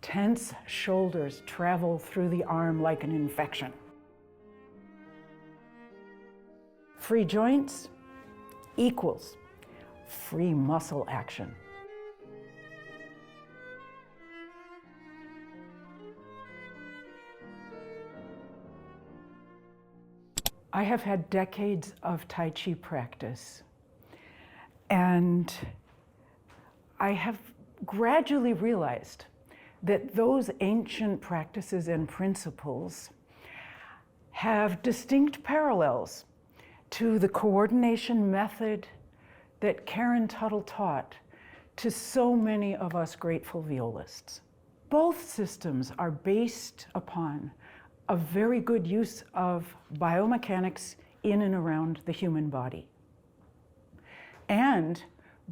Tense shoulders travel through the arm like an infection. Free joints equals free muscle action. I have had decades of Tai Chi practice, and I have gradually realized that those ancient practices and principles have distinct parallels to the coordination method that Tuttle taught to so many of us grateful violists. Both systems are based upon a very good use of biomechanics in and around the human body. And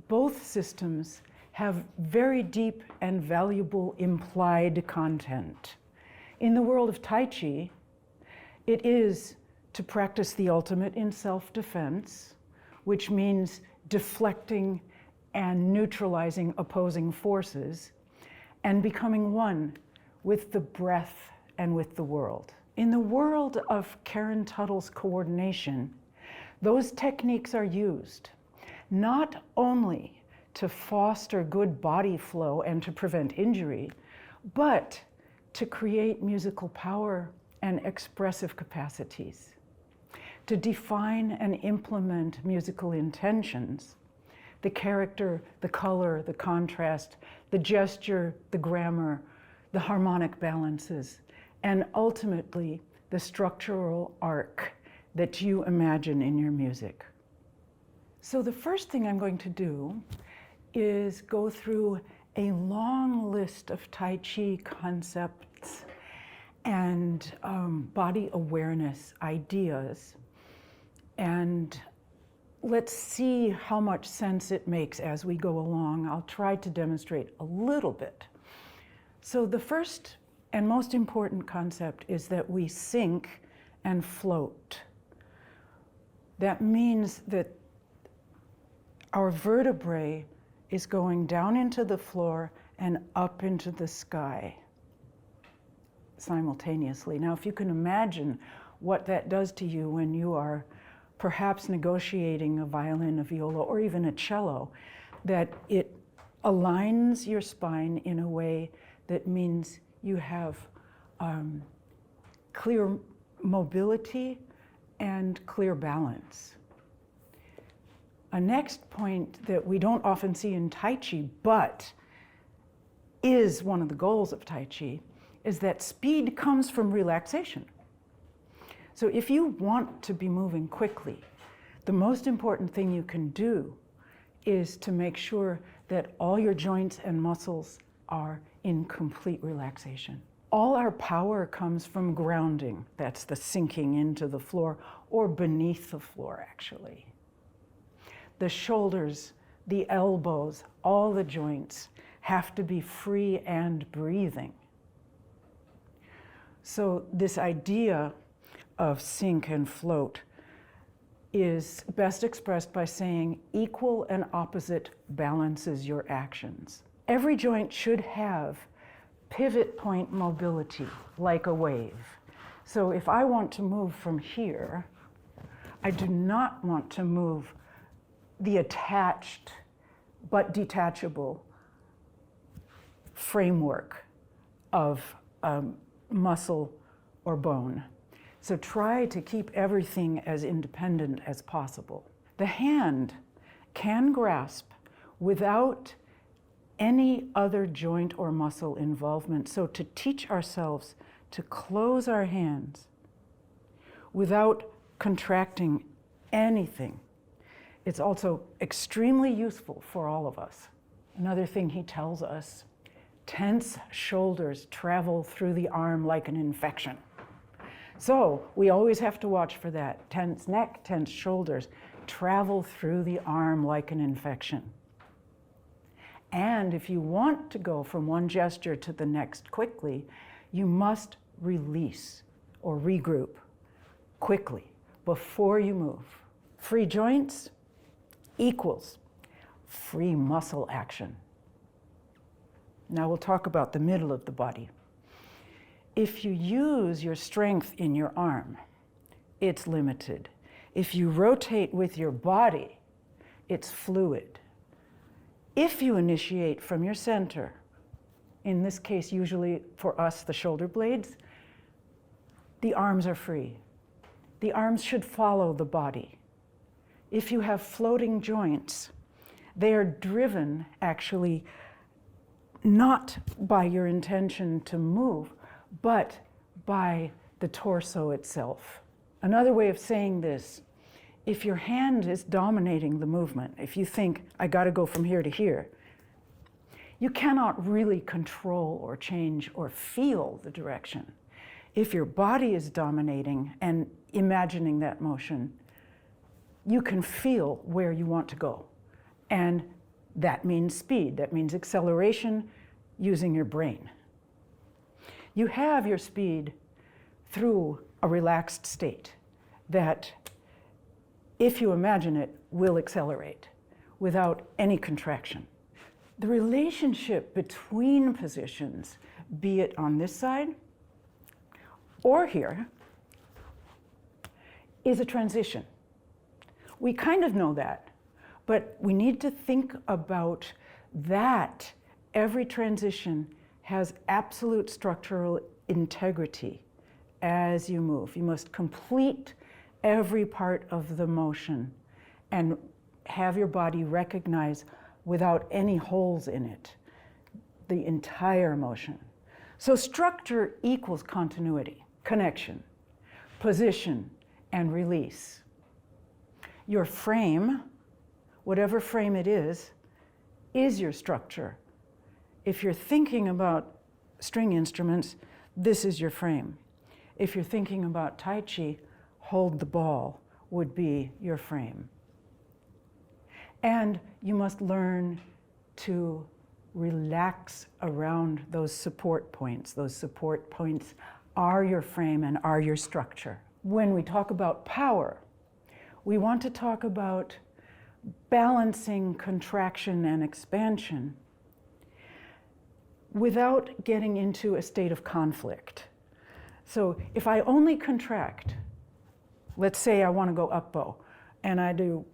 both systems have very deep and valuable implied content. In the world of Tai Chi, it is to practice the ultimate in self-defense, which means deflecting and neutralizing opposing forces and becoming one with the breath and with the world. In the world of Tuttle's coordination, those techniques are used not only to foster good body flow and to prevent injury, but to create musical power and expressive capacities, to define and implement musical intentions, the character, the color, the contrast, the gesture, the grammar, the harmonic balances, and ultimately the structural arc that you imagine in your music. So the first thing I'm going to do is go through a long list of Tai Chi concepts and body awareness ideas, and let's see how much sense it makes as we go along. I'll try to demonstrate a little bit. So the first and most important concept is that we sink and float. That means that our vertebrae is going down into the floor and up into the sky simultaneously. Now, if you can imagine what that does to you when you are perhaps negotiating a violin, a viola, or even a cello, that it aligns your spine in a way that means you have clear mobility and clear balance. A next point that we don't often see in Tai Chi, but is one of the goals of Tai Chi, is that speed comes from relaxation. So if you want to be moving quickly, the most important thing you can do is to make sure that all your joints and muscles are in complete relaxation. All our power comes from grounding. That's the sinking into the floor or beneath the floor, actually. The shoulders, the elbows, all the joints have to be free and breathing. So this idea of sink and float is best expressed by saying equal and opposite balances your actions. Every joint should have pivot point mobility, like a wave. So if I want to move from here, I do not want to move the attached but detachable framework of muscle or bone. So try to keep everything as independent as possible. The hand can grasp without any other joint or muscle involvement. So to teach ourselves to close our hands without contracting anything, it's also extremely useful for all of us. Another thing he tells us, tense shoulders travel through the arm like an infection. So we always have to watch for that. Tense neck, tense shoulders travel through the arm like an infection. And if you want to go from one gesture to the next quickly, you must release or regroup quickly before you move. Free joints equals free muscle action. Now we'll talk about the middle of the body. If you use your strength in your arm, it's limited. If you rotate with your body, it's fluid. If you initiate from your center, in this case, usually for us, the shoulder blades, the arms are free. The arms should follow the body. If you have floating joints, they are driven actually not by your intention to move, but by the torso itself. Another way of saying this, if your hand is dominating the movement, if you think, I gotta go from here to here, you cannot really control or change or feel the direction. If your body is dominating and imagining that motion, you can feel where you want to go. And that means speed, that means acceleration using your brain. You have your speed through a relaxed state that, if you imagine it, will accelerate without any contraction. The relationship between positions, be it on this side or here, is a transition. We kind of know that, but we need to think about that. Every transition has absolute structural integrity as you move. You must complete every part of the motion and have your body recognize without any holes in it the entire motion. So structure equals continuity, connection, position, and release. Your frame, whatever frame it is your structure. If you're thinking about string instruments, this is your frame. If you're thinking about Tai Chi, hold the ball would be your frame. And you must learn to relax around those support points. Those support points are your frame and are your structure. When we talk about power, we want to talk about balancing contraction and expansion without getting into a state of conflict. So if I only contract, let's say I want to go up bow, and I do,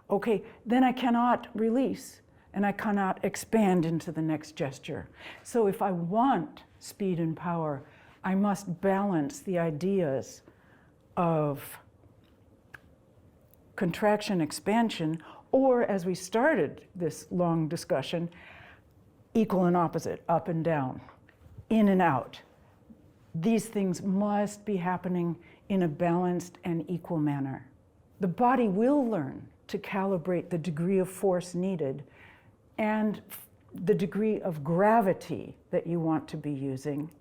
okay, then I cannot release, and I cannot expand into the next gesture. So if I want speed and power, I must balance the ideas of contraction, expansion, or as we started this long discussion, equal and opposite, up and down, in and out. These things must be happening in a balanced and equal manner. The body will learn to calibrate the degree of force needed and the degree of gravity that you want to be using.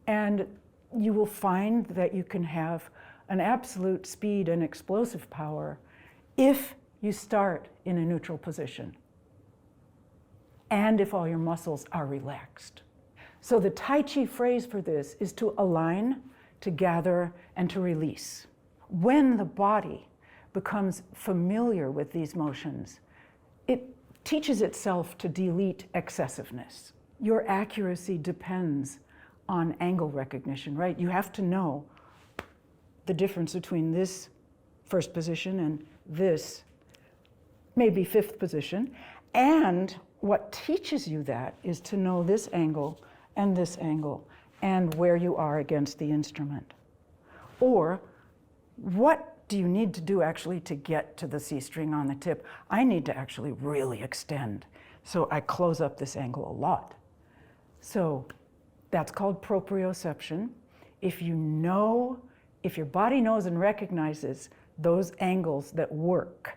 And you will find that you can have an absolute speed and explosive power if you start in a neutral position and if all your muscles are relaxed. So the Tai Chi phrase for this is to align, to gather, and to release. When the body becomes familiar with these motions, it teaches itself to delete excessiveness. Your accuracy depends on angle recognition, right? You have to know the difference between this first position and this maybe fifth position. And what teaches you that is to know this angle and where you are against the instrument. Or what do you need to do actually to get to the C string on the tip? I need to actually really extend. So I close up this angle a lot. So that's called proprioception. If your body knows and recognizes those angles that work,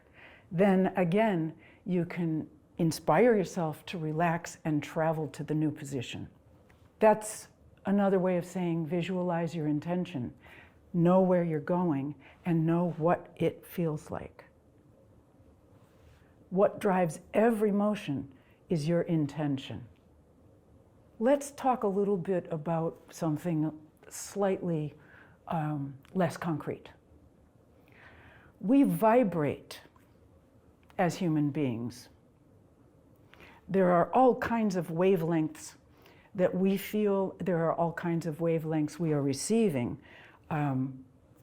then again, you can inspire yourself to relax and travel to the new position. That's another way of saying visualize your intention. Know where you're going and know what it feels like. What drives every motion is your intention. Let's talk a little bit about something slightly less concrete. We vibrate as human beings. There are all kinds of wavelengths that we feel, there are all kinds of wavelengths we are receiving,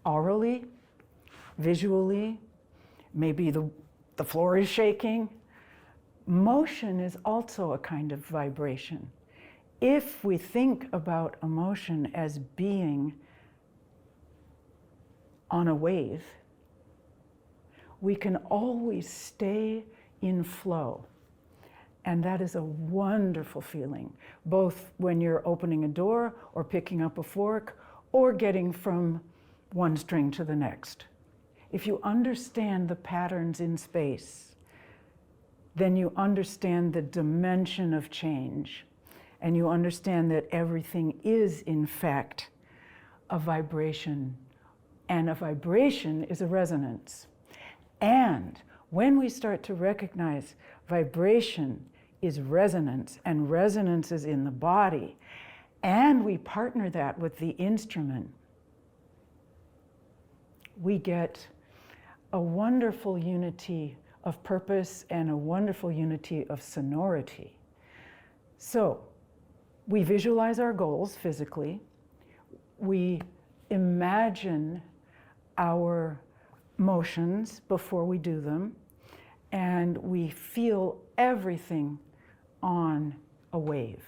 orally, visually, maybe the floor is shaking. Motion is also a kind of vibration. If we think about emotion as being on a wave, we can always stay in flow. And that is a wonderful feeling, both when you're opening a door or picking up a fork or getting from one string to the next. If you understand the patterns in space, then you understand the dimension of change, and you understand that everything is, in fact, a vibration, and a vibration is a resonance. And when we start to recognize vibration is resonance, and resonance is in the body, and we partner that with the instrument, we get a wonderful unity of purpose and a wonderful unity of sonority. So we visualize our goals physically, we imagine our motions before we do them, and we feel everything on a wave.